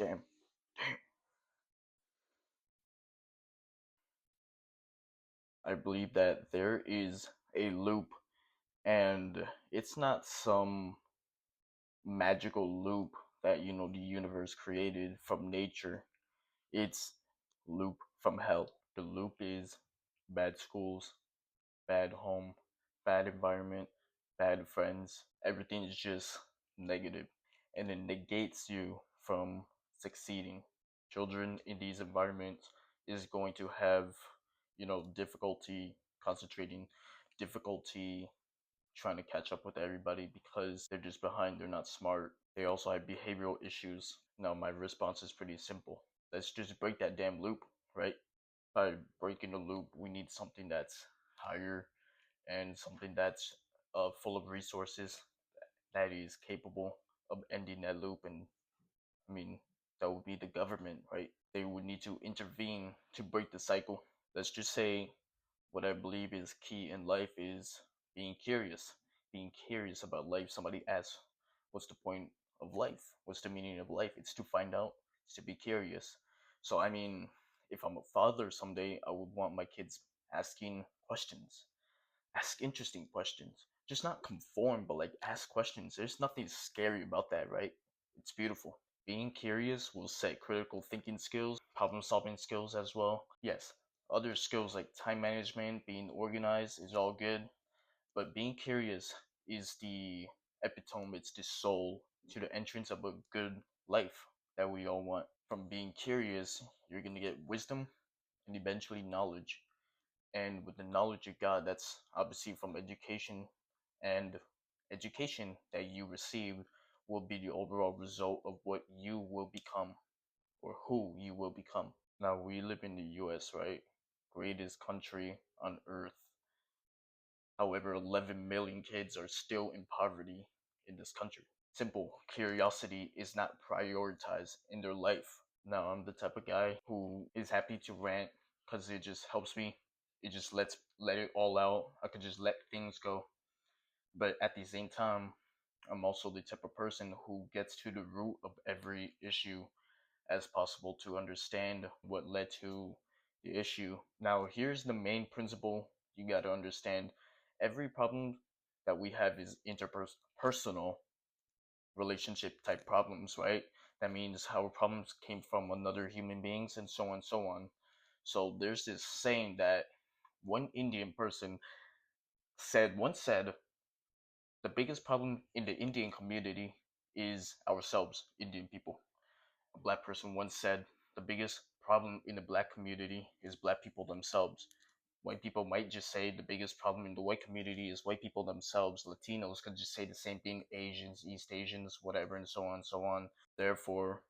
Damn. I believe that there is a loop, and it's not some magical loop that the universe created from nature. It's loop from hell. The loop is bad schools, bad home, bad environment, bad friends. Everything is just negative, and it negates you from succeeding. Children in these environments is going to have, difficulty concentrating, difficulty trying to catch up with everybody because they're just behind, they're not smart. They also have behavioral issues. Now, my response is pretty simple. Let's just break that damn loop, right? By breaking the loop, we need something that's higher and something that's full of resources that is capable of ending that loop. And I mean, that would be the government, right? They would need to intervene to break the cycle. Let's just say what I believe is key in life is being curious. Being curious about life. Somebody asks, what's the point of life? What's the meaning of life? It's to find out, it's to be curious. So, I mean, if I'm a father someday, I would want my kids asking questions. Ask interesting questions. Just not conform, but like ask questions. There's nothing scary about that, right? It's beautiful. Being curious will set critical thinking skills, problem solving skills as well. Yes, other skills like time management, being organized is all good, but being curious is the epitome, it's the soul to the entrance of a good life that we all want. From being curious, you're going to get wisdom and eventually knowledge. And with the knowledge you got, that's obviously from education, and education that you receive will be the overall result of what you will become or who you will become. Now, we live in the US, right? Greatest country on earth. However, 11 million kids are still in poverty in this country. Simple curiosity is not prioritized in their life. Now, I'm the type of guy who is happy to rant because it just helps me. It just let it all out. I could just let things go. But at the same time, I'm also the type of person who gets to the root of every issue as possible to understand what led to the issue. Now, here's the main principle you got to understand. Every problem that we have is interpersonal relationship type problems, right? That means how problems came from another human beings and so on and so on. So there's this saying that one Indian person once said the biggest problem in the Indian community is ourselves, Indian people. A black person once said the biggest problem in the black community is black people themselves. White people might just say the biggest problem in the white community is white people themselves. Latinos could just say the same thing, Asians, East Asians, whatever, and so on and so on. Therefore,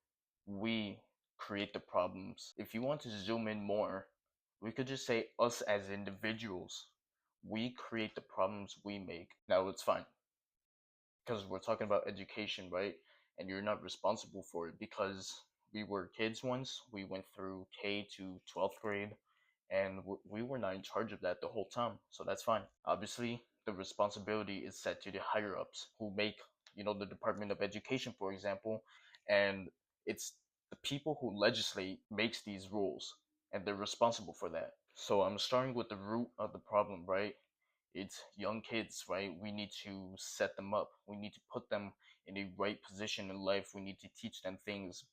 we create the problems. If you want to zoom in more, we could just say us as individuals. We create the problems we make. Now, it's fine because we're talking about education, right? And you're not responsible for it because we were kids once. We went through K to 12th grade, and we were not in charge of that the whole time. So that's fine. Obviously, the responsibility is set to the higher ups who make, the Department of Education, for example, and it's the people who legislate makes these rules, and they're responsible for that. So I'm starting with the root of the problem, right? It's young kids, right? We need to set them up. We need to put them in a right position in life. We need to teach them things.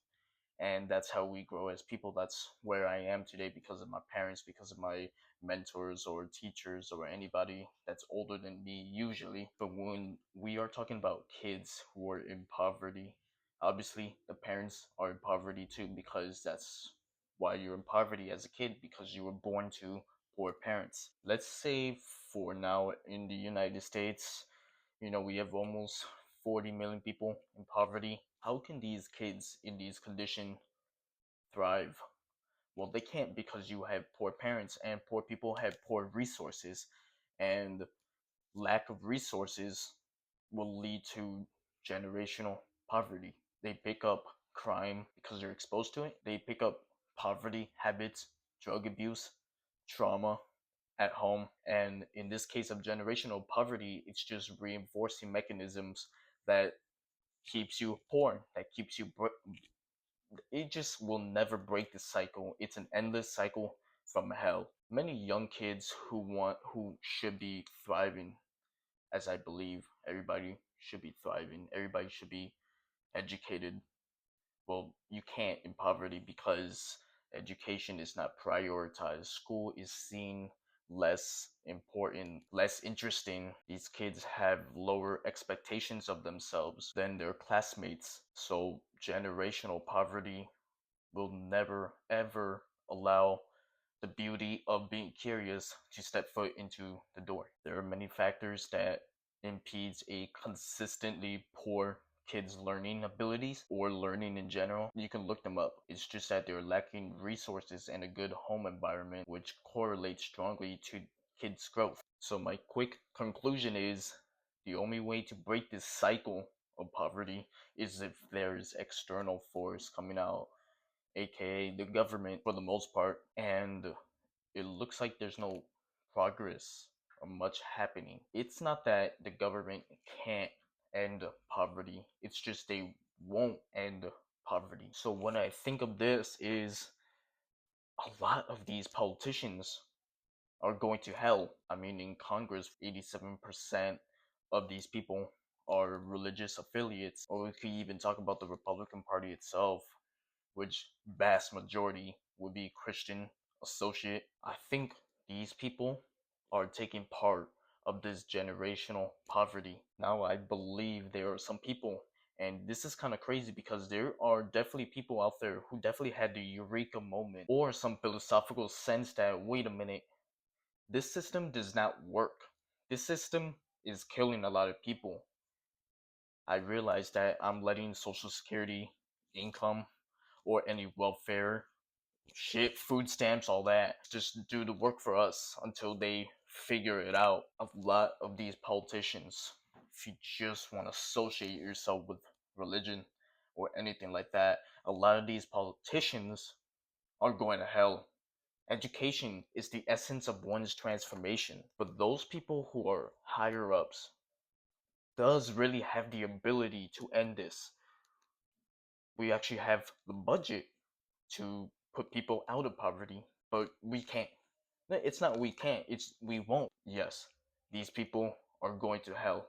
And that's how we grow as people. That's where I am today because of my parents, because of my mentors or teachers or anybody that's older than me, usually. But when we are talking about kids who are in poverty, obviously the parents are in poverty too because that's why you're in poverty as a kid, because you were born to poor parents. Let's say for now in the United States, we have almost 40 million people in poverty. How can these kids in these conditions thrive? Well, they can't because you have poor parents, and poor people have poor resources, and lack of resources will lead to generational poverty. They pick up crime because they're exposed to it. They pick up poverty habits, drug abuse, trauma at home. And in this case of generational poverty, it's just reinforcing mechanisms that keeps you poor, that keeps you it just will never break the cycle. It's an endless cycle from hell. Many young kids who should be thriving, as I believe everybody should be thriving. Everybody should be educated. Well, you can't in poverty because education is not prioritized. School is seen less important, less interesting. These kids have lower expectations of themselves than their classmates. So generational poverty will never ever allow the beauty of being curious to step foot into the door. There are many factors that impedes a consistently poor kids learning abilities or learning in general. You can look them up. It's just that they're lacking resources and a good home environment, which correlates strongly to kids' growth. So my quick conclusion is the only way to break this cycle of poverty is if there's external force coming out, aka the government for the most part, and it looks like there's no progress or much happening. It's not that the government can't end poverty, it's just they won't end poverty. So when I think of this is a lot of these politicians are going to hell. I mean, in Congress, 87% of these people are religious affiliates, or we could even talk about the Republican Party itself, which vast majority would be Christian associate. I think these people are taking part of this generational poverty. Now I believe there are some people, and this is kind of crazy because there are definitely people out there who definitely had the eureka moment or some philosophical sense that, wait a minute, this system does not work. This system is killing a lot of people. I realize that I'm letting Social Security, income, or any welfare shit, food stamps, all that, just do the work for us until they figure it out. A lot of these politicians, if you just want to associate yourself with religion or anything like that, a lot of these politicians are going to hell. Education is the essence of one's transformation, but those people who are higher ups does really have the ability to end this. We actually have the budget to put people out of poverty, but we can't. It's not we can't, it's we won't. Yes, these people are going to hell.